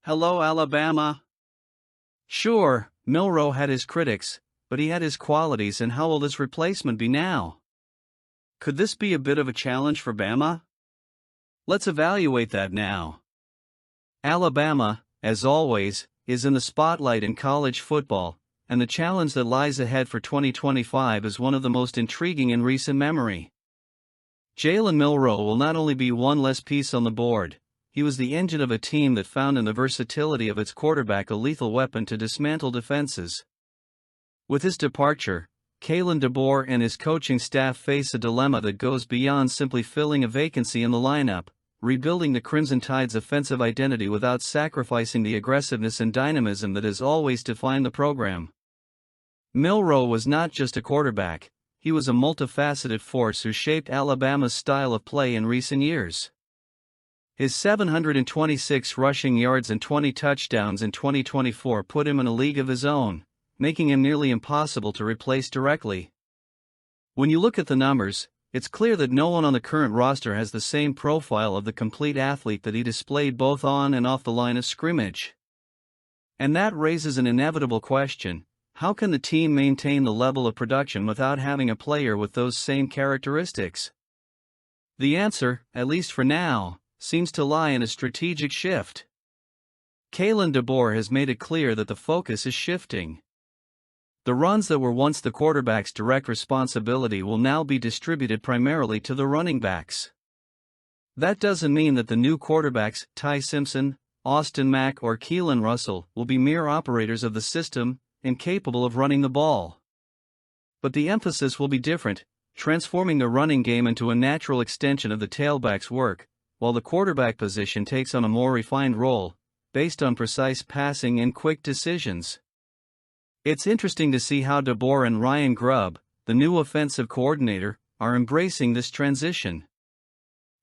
Hello, Alabama. Sure, Milroe had his critics, but he had his qualities, and how will his replacement be now? Could this be a bit of a challenge for Bama? Let's evaluate that now. Alabama, as always, is in the spotlight in college football, and the challenge that lies ahead for 2025 is one of the most intriguing in recent memory. Jalen Milroe will not only be one less piece on the board, he was the engine of a team that found in the versatility of its quarterback a lethal weapon to dismantle defenses. With his departure, Kalen DeBoer and his coaching staff face a dilemma that goes beyond simply filling a vacancy in the lineup, rebuilding the Crimson Tide's offensive identity without sacrificing the aggressiveness and dynamism that has always defined the program. Milroe was not just a quarterback, he was a multifaceted force who shaped Alabama's style of play in recent years. His 726 rushing yards and 20 touchdowns in 2024 put him in a league of his own, making him nearly impossible to replace directly. When you look at the numbers, it's clear that no one on the current roster has the same profile of the complete athlete that he displayed both on and off the line of scrimmage. And that raises an inevitable question: how can the team maintain the level of production without having a player with those same characteristics? The answer, at least for now, seems to lie in a strategic shift. Kalen DeBoer has made it clear that the focus is shifting. The runs that were once the quarterback's direct responsibility will now be distributed primarily to the running backs. That doesn't mean that the new quarterbacks, Ty Simpson, Austin Mack, or Keelan Russell, will be mere operators of the system, incapable of running the ball. But the emphasis will be different, transforming the running game into a natural extension of the tailback's work, while the quarterback position takes on a more refined role, based on precise passing and quick decisions. It's interesting to see how DeBoer and Ryan Grubb, the new offensive coordinator, are embracing this transition.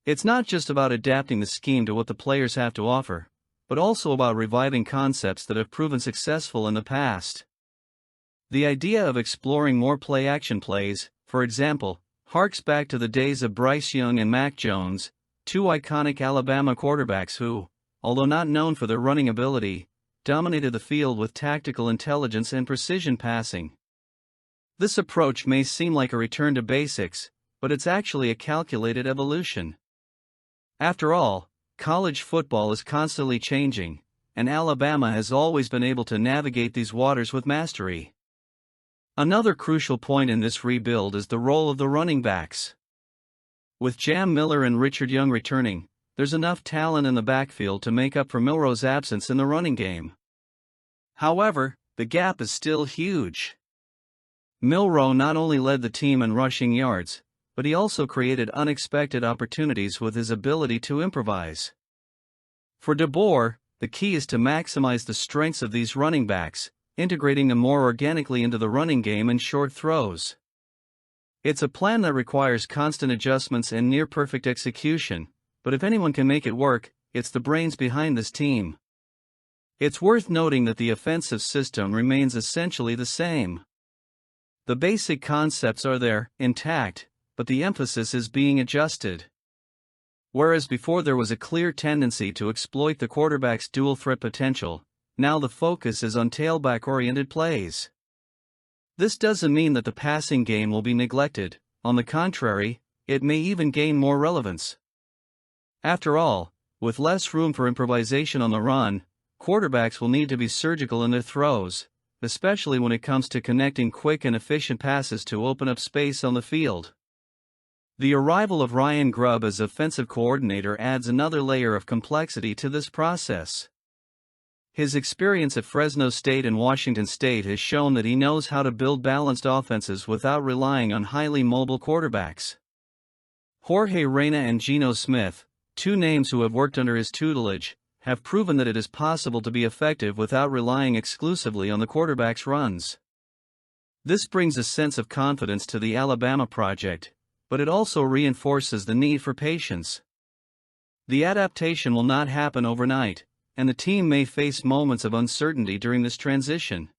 It's not just about adapting the scheme to what the players have to offer, but also about reviving concepts that have proven successful in the past. The idea of exploring more play-action plays, for example, harks back to the days of Bryce Young and Mac Jones, two iconic Alabama quarterbacks who, although not known for their running ability, dominated the field with tactical intelligence and precision passing. This approach may seem like a return to basics, but it's actually a calculated evolution. After all, college football is constantly changing, and Alabama has always been able to navigate these waters with mastery. Another crucial point in this rebuild is the role of the running backs. With Jam Miller and Richard Young returning, there's enough talent in the backfield to make up for Milroe's absence in the running game. However, the gap is still huge. Milroe not only led the team in rushing yards, but he also created unexpected opportunities with his ability to improvise. For DeBoer, the key is to maximize the strengths of these running backs, integrating them more organically into the running game and short throws. It's a plan that requires constant adjustments and near-perfect execution, but if anyone can make it work, it's the brains behind this team. It's worth noting that the offensive system remains essentially the same. The basic concepts are there, intact, but the emphasis is being adjusted. Whereas before there was a clear tendency to exploit the quarterback's dual threat potential, now the focus is on tailback-oriented plays. This doesn't mean that the passing game will be neglected; on the contrary, it may even gain more relevance. After all, with less room for improvisation on the run, quarterbacks will need to be surgical in their throws, especially when it comes to connecting quick and efficient passes to open up space on the field. The arrival of Ryan Grubb as offensive coordinator adds another layer of complexity to this process. His experience at Fresno State and Washington State has shown that he knows how to build balanced offenses without relying on highly mobile quarterbacks. Jorge Reyna and Geno Smith, two names who have worked under his tutelage, have proven that it is possible to be effective without relying exclusively on the quarterback's runs. This brings a sense of confidence to the Alabama project, but it also reinforces the need for patience. The adaptation will not happen overnight, and the team may face moments of uncertainty during this transition.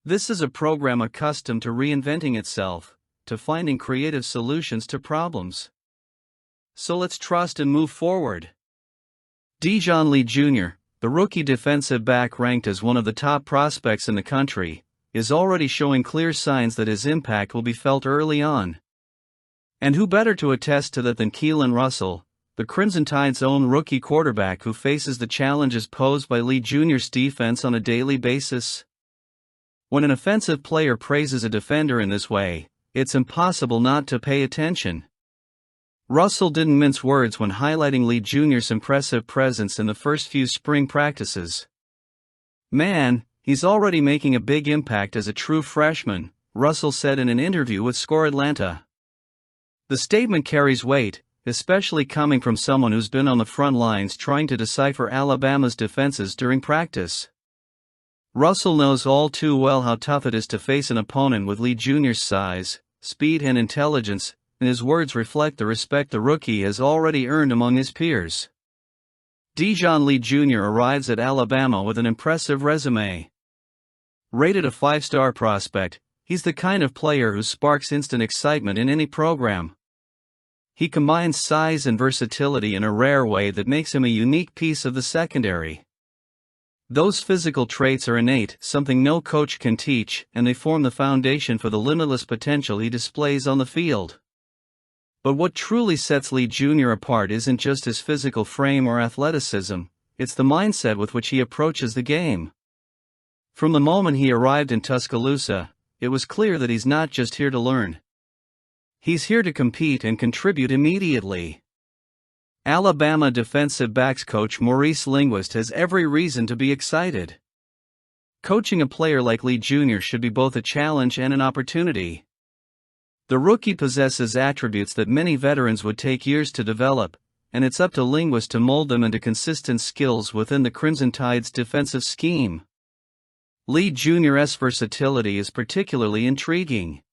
This is a program accustomed to reinventing itself, to finding creative solutions to problems. So let's trust and move forward. Dijon Lee Jr., The rookie defensive back, ranked as one of the top prospects in the country, is already showing clear signs that his impact will be felt early on. And who better to attest to that than Keelan Russell, the Crimson Tide's own rookie quarterback who faces the challenges posed by Lee Jr.'s defense on a daily basis? When an offensive player praises a defender in this way, it's impossible not to pay attention. Russell didn't mince words when highlighting Lee Jr.'s impressive presence in the first few spring practices. "Man, he's already making a big impact as a true freshman," Russell said in an interview with Score Atlanta. The statement carries weight, especially coming from someone who's been on the front lines trying to decipher Alabama's defenses during practice. Russell knows all too well how tough it is to face an opponent with Lee Jr.'s size, speed and intelligence, and his words reflect the respect the rookie has already earned among his peers. Dijon Lee Jr. arrives at Alabama with an impressive resume. Rated a 5-star prospect, he's the kind of player who sparks instant excitement in any program. He combines size and versatility in a rare way that makes him a unique piece of the secondary. Those physical traits are innate, something no coach can teach, and they form the foundation for the limitless potential he displays on the field. But what truly sets Lee Jr. apart isn't just his physical frame or athleticism, it's the mindset with which he approaches the game. From the moment he arrived in Tuscaloosa, it was clear that he's not just here to learn. He's here to compete and contribute immediately. Alabama defensive backs coach Maurice Linguist has every reason to be excited. Coaching a player like Lee Jr. should be both a challenge and an opportunity. The rookie possesses attributes that many veterans would take years to develop, and it's up to Linguist to mold them into consistent skills within the Crimson Tide's defensive scheme. Lee Jr.'s versatility is particularly intriguing.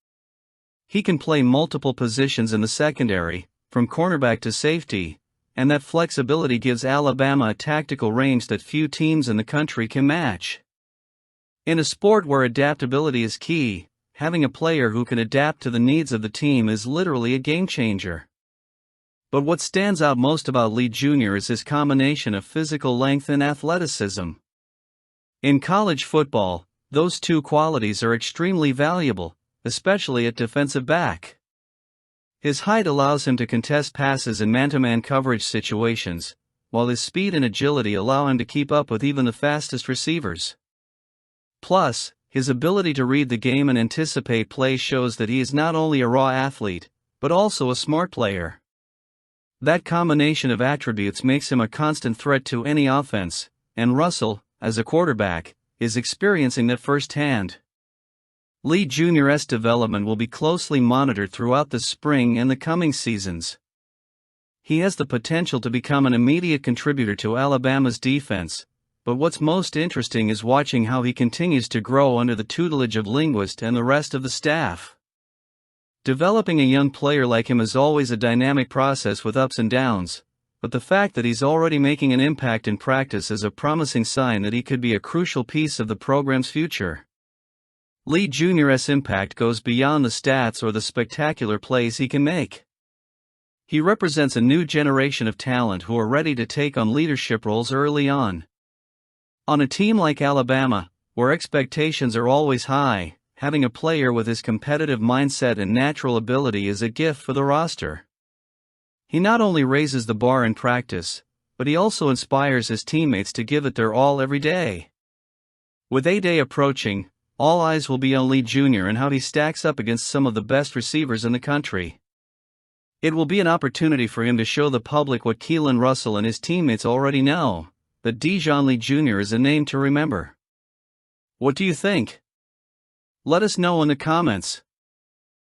He can play multiple positions in the secondary, from cornerback to safety, and that flexibility gives Alabama a tactical range that few teams in the country can match. In a sport where adaptability is key, having a player who can adapt to the needs of the team is literally a game-changer. But what stands out most about Lee Jr. is his combination of physical length and athleticism. In college football, those two qualities are extremely valuable, especially at defensive back. His height allows him to contest passes in man-to-man coverage situations, while his speed and agility allow him to keep up with even the fastest receivers. Plus, his ability to read the game and anticipate plays shows that he is not only a raw athlete, but also a smart player. That combination of attributes makes him a constant threat to any offense, and Russell, as a quarterback, is experiencing that firsthand. Lee Jr.'s development will be closely monitored throughout the spring and the coming seasons. He has the potential to become an immediate contributor to Alabama's defense, but what's most interesting is watching how he continues to grow under the tutelage of Linguist and the rest of the staff. Developing a young player like him is always a dynamic process with ups and downs, but the fact that he's already making an impact in practice is a promising sign that he could be a crucial piece of the program's future. Lee Jr.'s impact goes beyond the stats or the spectacular plays he can make. He represents a new generation of talent who are ready to take on leadership roles early on. On a team like Alabama, where expectations are always high, having a player with his competitive mindset and natural ability is a gift for the roster. He not only raises the bar in practice, but he also inspires his teammates to give it their all every day. With A-Day approaching, all eyes will be on Lee Jr. and how he stacks up against some of the best receivers in the country. It will be an opportunity for him to show the public what Keelan Russell and his teammates already know, that Dijon Lee Jr. is a name to remember. What do you think? Let us know in the comments.